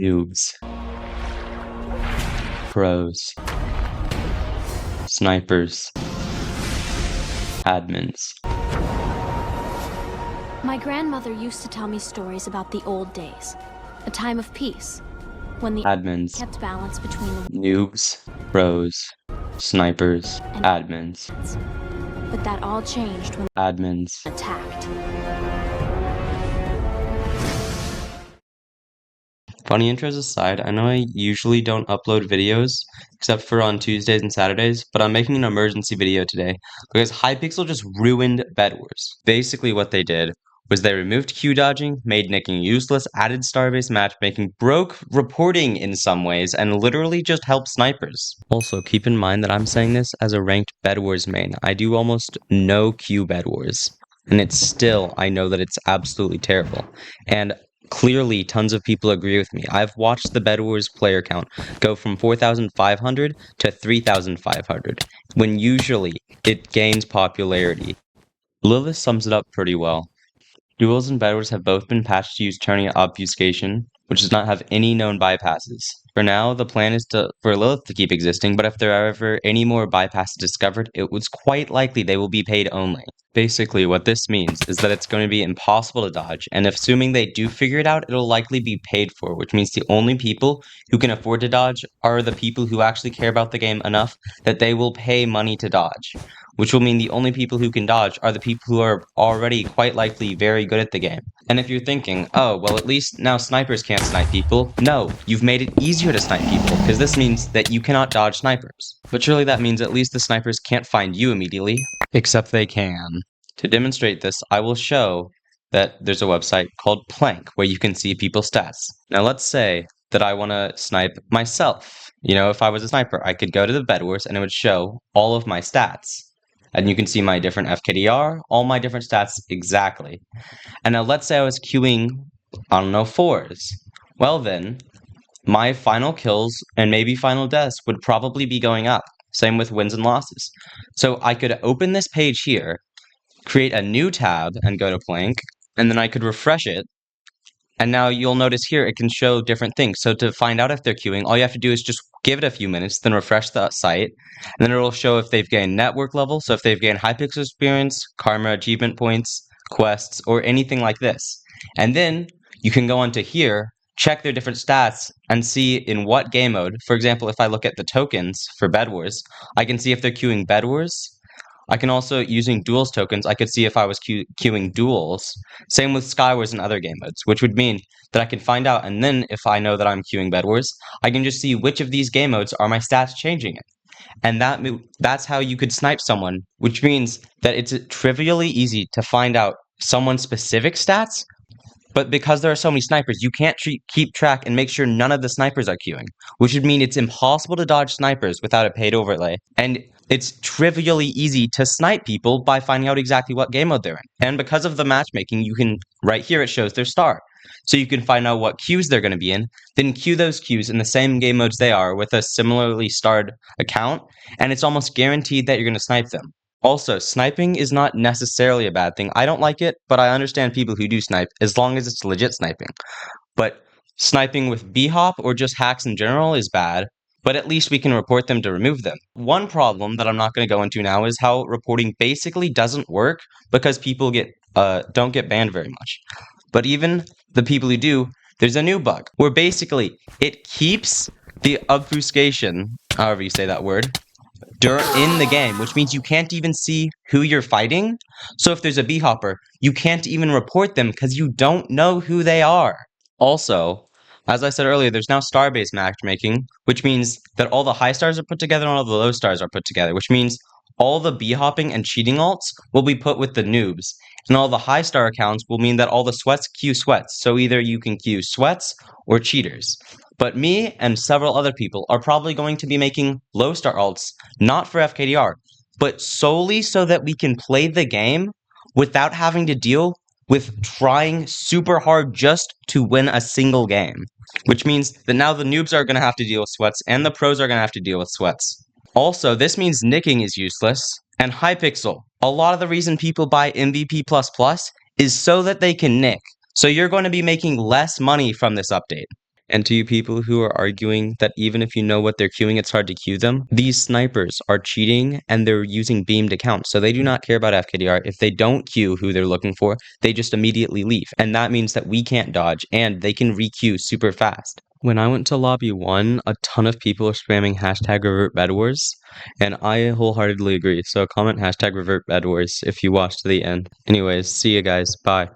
noobs, pros, snipers, admins. My grandmother used to tell me stories about the old days, a time of peace, when the admins, kept balance between the noobs, pros, snipers, and admins, but that all changed when admins. attacked. Funny intros aside, I know I usually don't upload videos, except for on Tuesdays and Saturdays, but I'm making an emergency video today, because Hypixel just ruined Bedwars. Basically what they did was they removed Q dodging, made nicking useless, added star-based matchmaking, broke reporting in some ways, and literally just helped snipers. Also, keep in mind that I'm saying this as a ranked Bedwars main. I do almost no Q Bedwars, and it's still, I know that it's absolutely terrible. And clearly, tons of people agree with me. I've watched the Bedwars player count go from 4,500 to 3,500, when usually it gains popularity. Lilith sums it up pretty well. Duels and Bedwars have both been patched to use turning obfuscation, which does not have any known bypasses. For now, the plan is for Lilith to keep existing, but if there are ever any more bypasses discovered, it was quite likely they will be paid only. Basically, what this means is that it's going to be impossible to dodge, and if assuming they do figure it out, it'll likely be paid for, which means the only people who can afford to dodge are the people who actually care about the game enough that they will pay money to dodge, which will mean the only people who can dodge are the people who are already quite likely very good at the game. And if you're thinking, oh, well at least now snipers can't snipe people, no, you've made it easier to snipe people, because this means that you cannot dodge snipers. But surely that means at least the snipers can't find you immediately, except they can. To demonstrate this, I will show that there's a website called Plank where you can see people's stats. Now let's say that I want to snipe myself. You know, if I was a sniper, I could go to the Bedwars and it would show all of my stats. And you can see my different FKDR, all my different stats exactly. And now let's say I was queuing, I don't know, 4s. Well then, my final kills and maybe final deaths would probably be going up. Same with wins and losses. So I could open this page here, create a new tab and go to Plank, and then I could refresh it. And now you'll notice here it can show different things. So to find out if they're queuing, all you have to do is just give it a few minutes, then refresh the site, and then it'll show if they've gained network level, so if they've gained Hypixel experience, karma achievement points, quests, or anything like this. And then you can go onto here, check their different stats, and see in what game mode. For example, if I look at the tokens for Bedwars, I can see if they're queuing Bedwars. I can also, using duels tokens, I could see if I was queuing duels. Same with Skywars and other game modes, which would mean that I can find out, and then if I know that I'm queuing Bedwars, I can just see which of these game modes are my stats changing in. And that's how you could snipe someone, which means that it's trivially easy to find out someone's specific stats, but because there are so many snipers, you can't keep track and make sure none of the snipers are queuing, which would mean it's impossible to dodge snipers without a paid overlay. And it's trivially easy to snipe people by finding out exactly what game mode they're in. And because of the matchmaking, you can, right here it shows their star. So you can find out what queues they're going to be in, then queue those queues in the same game modes they are with a similarly starred account, and it's almost guaranteed that you're going to snipe them. Also, sniping is not necessarily a bad thing. I don't like it, but I understand people who do snipe, as long as it's legit sniping. But sniping with B-hop or just hacks in general is bad, but at least we can report them to remove them. One problem that I'm not going to go into now is how reporting basically doesn't work because people don't get banned very much. But even the people who do, there's a new bug where basically it keeps the obfuscation, however you say that word, in the game, which means you can't even see who you're fighting. So if there's a B-hopper, you can't even report them because you don't know who they are. Also, as I said earlier, there's now star-based matchmaking, which means that all the high stars are put together and all the low stars are put together, which means all the B-hopping and cheating alts will be put with the noobs, and all the high star accounts will mean that all the sweats queue sweats, so either you can queue sweats or cheaters. But me and several other people are probably going to be making low star alts, not for FKDR, but solely so that we can play the game without having to deal with trying super hard just to win a single game. Which means that now the noobs are going to have to deal with sweats, and the pros are going to have to deal with sweats. Also, this means nicking is useless, and Hypixel. A lot of the reason people buy MVP++ is so that they can nick. So you're going to be making less money from this update. And to you people who are arguing that even if you know what they're queuing, it's hard to queue them, these snipers are cheating and they're using beamed accounts. So they do not care about FKDR. If they don't queue who they're looking for, they just immediately leave. And that means that we can't dodge and they can re-queue super fast. When I went to lobby 1, a ton of people are spamming hashtag revert Bedwars, and I wholeheartedly agree. So comment hashtag revert Bedwars if you watched to the end. Anyways, see you guys. Bye.